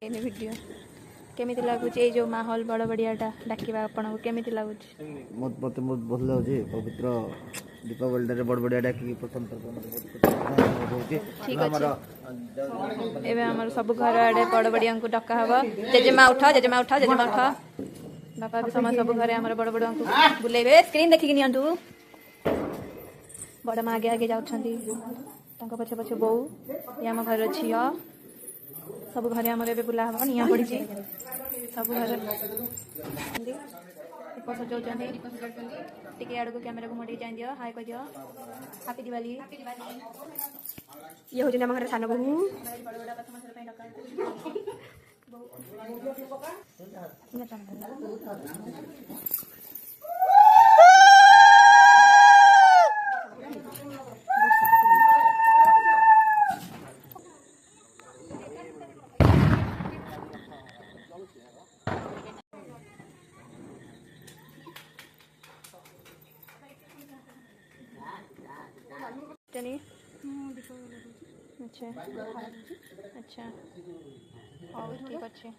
Video केमी लगुच ये जो माहौल बड़ बढ़ियाटा डाकवा आपन को केमी लगुच मत मत बहुत भल लगे पवित्र दीपावली बड़ बढ़िया डाकी पसंद ठीक अच्छे एवं आम सब घर आड़े बड़ बढ़िया को डका हम जेजेमा उठ जेजेमा उठ जेजेमा उठ बापा भी समय सब घरे आम बड़ बड़ को बुलेबे स्क्रीन देखिक नियंतु बड़ माँ आगे आगे जाऊँ पछे पछे बो ये आम घर झी सब घरे आम बुला हम निआ पड़ी सब घर दीप सजाऊँ टे आड़ को कैमेरा को मोटे जान दियो हाय कह दियो हैप्पी दिवाली ये हूँ आम घर सान बहु अच्छा अच्छा हाँ ठीक अच्छे।